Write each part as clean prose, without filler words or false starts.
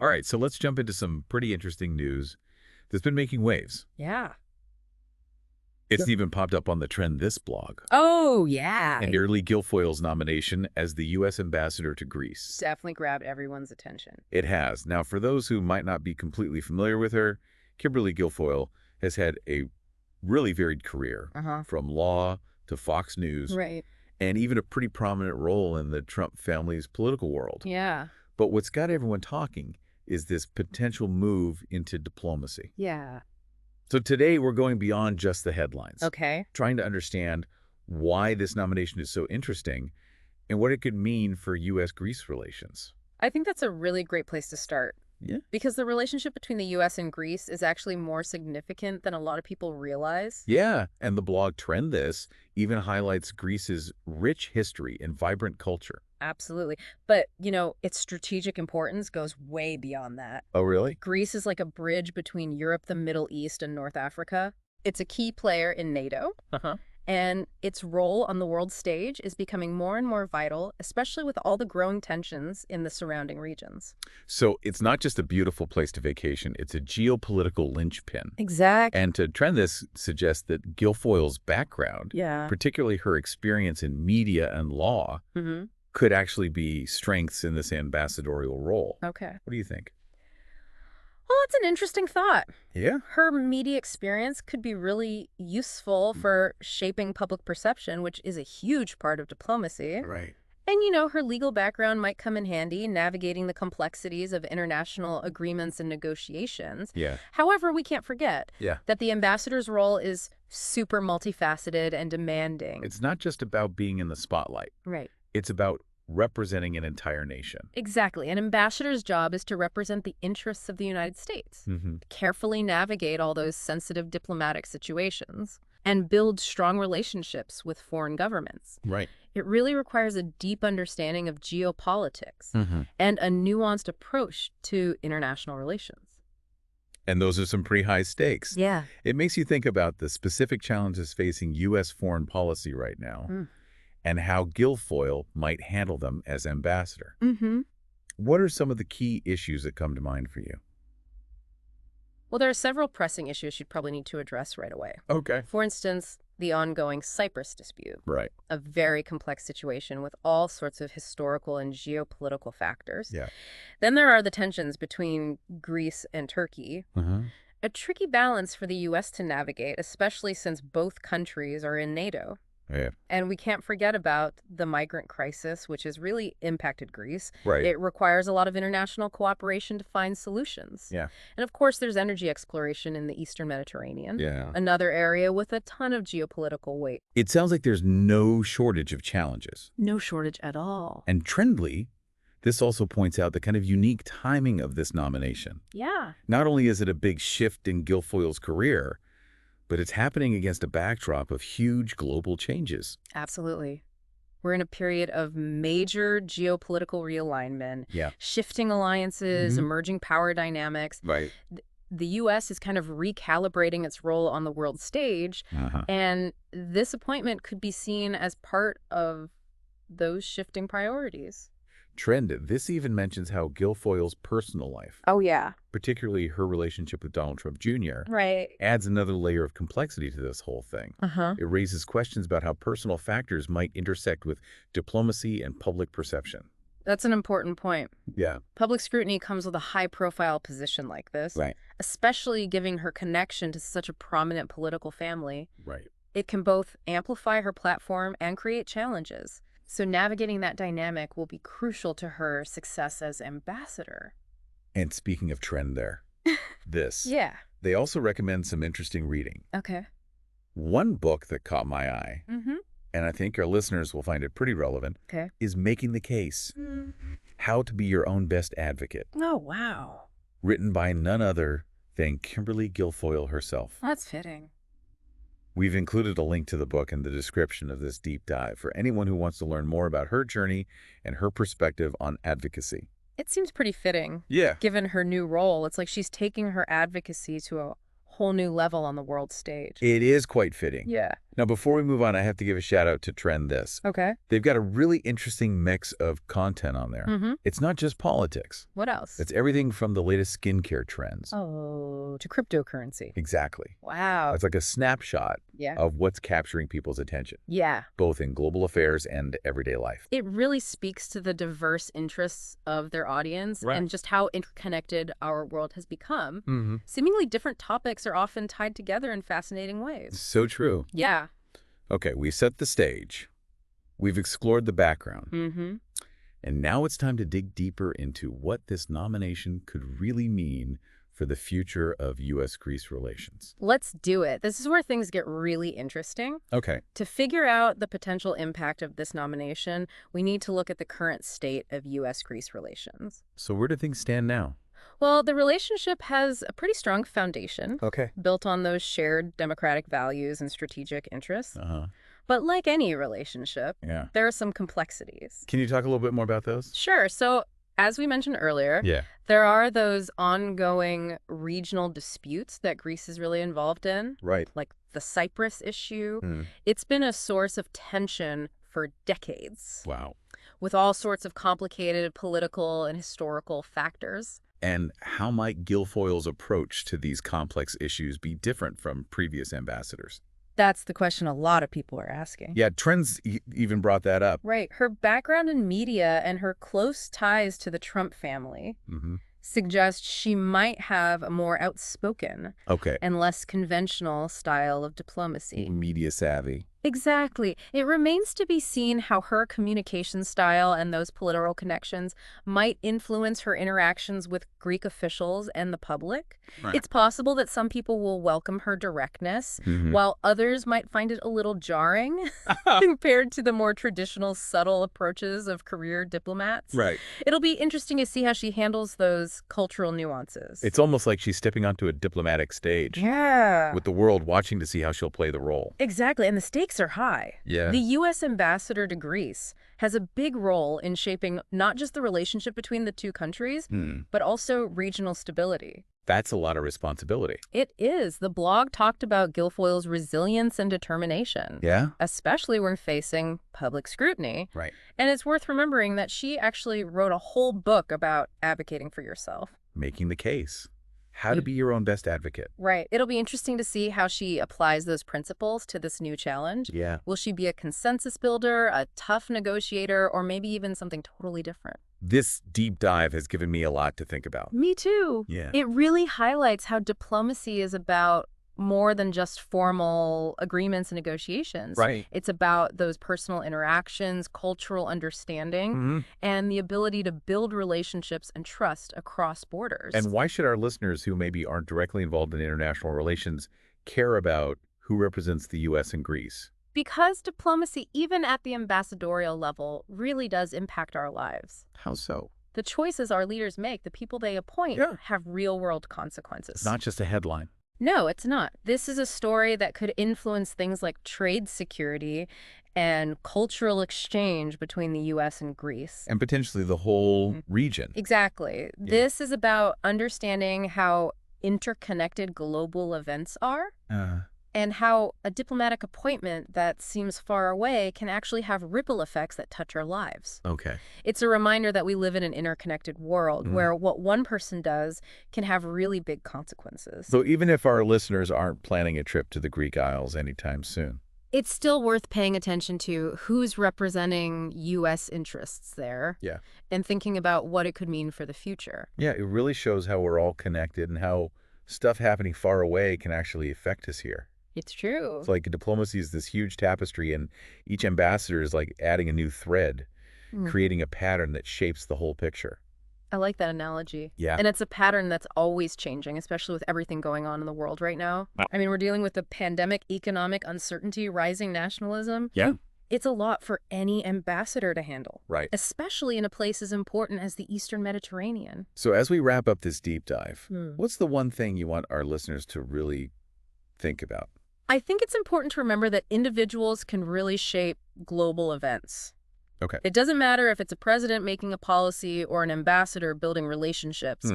All right, so let's jump into some pretty interesting news that's been making waves. Yeah. It's even popped up on the Trend This blog. Oh, yeah. And Kimberly Guilfoyle's nomination as the U.S. ambassador to Greece. Definitely grabbed everyone's attention. It has. Now, for those who might not be completely familiar with her, Kimberly Guilfoyle has had a really varied career, from law to Fox News, Right. and even a pretty prominent role in the Trump family's political world. Yeah. But what's got everyone talking is this potential move into diplomacy. Yeah. So today we're going beyond just the headlines. Okay. Trying to understand why this nomination is so interesting and what it could mean for U.S.-Greece relations. I think that's a really great place to start. Yeah. Because the relationship between the U.S. and Greece is actually more significant than a lot of people realize. Yeah, and the blog Trend This even highlights Greece's rich history and vibrant culture. Absolutely. But, its strategic importance goes way beyond that. Oh, really? Greece is like a bridge between Europe, the Middle East, and North Africa. It's a key player in NATO. And its role on the world stage is becoming more and more vital, especially with all the growing tensions in the surrounding regions. So it's not just a beautiful place to vacation, it's a geopolitical linchpin. Exactly. And to Trend This suggests that Guilfoyle's background, Yeah. particularly her experience in media and law, could actually be strengths in this ambassadorial role. Okay. What do you think? Well, it's an interesting thought. Yeah. Her media experience could be really useful for shaping public perception, which is a huge part of diplomacy. Right. And, her legal background might come in handy navigating the complexities of international agreements and negotiations. Yeah. However, we can't forget Yeah. that the ambassador's role is super multifaceted and demanding. It's not just about being in the spotlight. Right. It's about representing an entire nation. Exactly. An ambassador's job is to represent the interests of the United States, carefully navigate all those sensitive diplomatic situations, and build strong relationships with foreign governments. Right. It really requires a deep understanding of geopolitics and a nuanced approach to international relations. And those are some pretty high stakes. Yeah. It makes you think about the specific challenges facing U.S. foreign policy right now and how Guilfoyle might handle them as ambassador. What are some of the key issues that come to mind for you? Well, there are several pressing issues you'd probably need to address right away. Okay. For instance, the ongoing Cyprus dispute. Right. A very complex situation with all sorts of historical and geopolitical factors. Yeah. Then there are the tensions between Greece and Turkey. A tricky balance for the U.S. to navigate, especially since both countries are in NATO. Yeah. And we can't forget about the migrant crisis, which has really impacted Greece. Right. It requires a lot of international cooperation to find solutions. Yeah. And of course, there's energy exploration in the Eastern Mediterranean. Yeah. Another area with a ton of geopolitical weight. It sounds like there's no shortage of challenges. No shortage at all. And Trendly, this also points out the kind of unique timing of this nomination. Yeah. Not only is it a big shift in Guilfoyle's career, but it's happening against a backdrop of huge global changes. Absolutely. We're in a period of major geopolitical realignment, shifting alliances, emerging power dynamics. Right. The U.S. is kind of recalibrating its role on the world stage, and this appointment could be seen as part of those shifting priorities. Trend, this even mentions how Guilfoyle's personal life, Oh, yeah. particularly her relationship with Donald Trump Jr., Right. adds another layer of complexity to this whole thing. It raises questions about how personal factors might intersect with diplomacy and public perception. That's an important point. Yeah. Public scrutiny comes with a high-profile position like this, Right. especially giving her connection to such a prominent political family. Right. It can both amplify her platform and create challenges. So navigating that dynamic will be crucial to her success as ambassador. And speaking of Trend there, this. Yeah. They also recommend some interesting reading. Okay. One book that caught my eye, and I think our listeners will find it pretty relevant, is Making the Case, How to Be Your Own Best Advocate. Oh, wow. Written by none other than Kimberly Guilfoyle herself. That's fitting. We've included a link to the book in the description of this deep dive for anyone who wants to learn more about her journey and her perspective on advocacy. It seems pretty fitting. Yeah. Given her new role, it's like she's taking her advocacy to a whole new level on the world stage. It is quite fitting. Yeah. Now, before we move on, I have to give a shout out to Trend This. Okay. They've got a really interesting mix of content on there. It's not just politics. What else? It's everything from the latest skincare trends. Oh, to cryptocurrency. Exactly. Wow. It's like a snapshot of what's capturing people's attention, both in global affairs and everyday life. It really speaks to the diverse interests of their audience and just how interconnected our world has become. Seemingly different topics are often tied together in fascinating ways. So true. Yeah. Okay, we set the stage. We've explored the background. And now it's time to dig deeper into what this nomination could really mean for the future of U.S.-Greece relations. Let's do it. This is where things get really interesting. Okay. To figure out the potential impact of this nomination, we need to look at the current state of U.S.-Greece relations. So where do things stand now? Well, the relationship has a pretty strong foundation. Okay. Built on those shared democratic values and strategic interests. But like any relationship, there are some complexities. Can you talk a little bit more about those? Sure. So as we mentioned earlier, there are those ongoing regional disputes that Greece is really involved in. Right. Like the Cyprus issue. It's been a source of tension for decades. Wow. With all sorts of complicated political and historical factors. And how might Guilfoyle's approach to these complex issues be different from previous ambassadors? That's the question a lot of people are asking. Yeah, Trends even brought that up. Right. Her background in media and her close ties to the Trump family suggest she might have a more outspoken and less conventional style of diplomacy. Media savvy. Exactly. It remains to be seen how her communication style and those political connections might influence her interactions with Greek officials and the public. Right. It's possible that some people will welcome her directness, while others might find it a little jarring compared to the more traditional, subtle approaches of career diplomats. Right. It'll be interesting to see how she handles those cultural nuances. It's almost like she's stepping onto a diplomatic stage. Yeah. With the world watching to see how she'll play the role. Exactly. And the stakes are high. Yeah. The U.S. ambassador to Greece has a big role in shaping not just the relationship between the two countries, but also regional stability. That's a lot of responsibility. It is. The blog talked about Guilfoyle's resilience and determination. Yeah? Especially when facing public scrutiny. Right. And it's worth remembering that she actually wrote a whole book about advocating for yourself. Making the case. How to be your own best advocate. Right. It'll be interesting to see how she applies those principles to this new challenge. Yeah. Will she be a consensus builder, a tough negotiator, or maybe even something totally different? This deep dive has given me a lot to think about. Me too. Yeah. It really highlights how diplomacy is about more than just formal agreements and negotiations. Right. It's about those personal interactions, cultural understanding, and the ability to build relationships and trust across borders. And why should our listeners who maybe aren't directly involved in international relations care about who represents the U.S. and Greece? Because diplomacy, even at the ambassadorial level, really does impact our lives. How so? The choices our leaders make, the people they appoint, have real-world consequences. It's not just a headline. No, it's not. This is a story that could influence things like trade security and cultural exchange between the U.S. and Greece. And potentially the whole region. Exactly. Yeah. This is about understanding how interconnected global events are. And how a diplomatic appointment that seems far away can actually have ripple effects that touch our lives. Okay. It's a reminder that we live in an interconnected world where what one person does can have really big consequences. So even if our listeners aren't planning a trip to the Greek Isles anytime soon, it's still worth paying attention to who's representing U.S. interests there. Yeah. And thinking about what it could mean for the future. Yeah, it really shows how we're all connected and how stuff happening far away can actually affect us here. It's true. It's like diplomacy is this huge tapestry, and each ambassador is like adding a new thread, creating a pattern that shapes the whole picture. I like that analogy. Yeah. And it's a pattern that's always changing, especially with everything going on in the world right now. Wow. I mean, we're dealing with the pandemic, economic uncertainty, rising nationalism. Yeah. It's a lot for any ambassador to handle. Right. Especially in a place as important as the Eastern Mediterranean. So as we wrap up this deep dive, what's the one thing you want our listeners to really think about? I think it's important to remember that individuals can really shape global events. Okay. It doesn't matter if it's a president making a policy or an ambassador building relationships.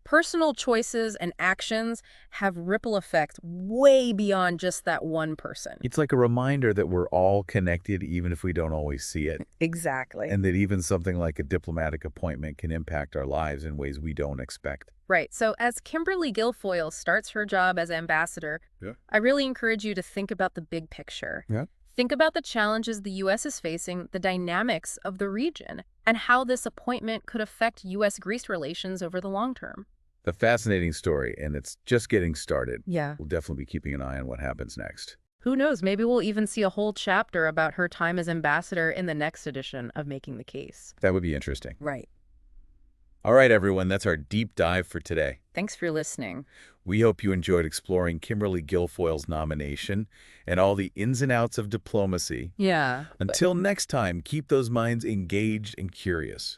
Personal choices and actions have ripple effects way beyond just that one person. It's like a reminder that we're all connected even if we don't always see it, Exactly. and that even something like a diplomatic appointment can impact our lives in ways we don't expect. Right. So as Kimberly Guilfoyle starts her job as ambassador, Yeah. I really encourage you to think about the big picture. Yeah. Think about the challenges the U.S. is facing, the dynamics of the region, and how this appointment could affect U.S.-Greece relations over the long term. A fascinating story, and it's just getting started. Yeah. We'll definitely be keeping an eye on what happens next. Who knows? Maybe we'll even see a whole chapter about her time as ambassador in the next edition of Making the Case. That would be interesting. Right. All right, everyone, that's our deep dive for today. Thanks for listening. We hope you enjoyed exploring Kimberly Guilfoyle's nomination and all the ins and outs of diplomacy. Yeah. Until next time, keep those minds engaged and curious.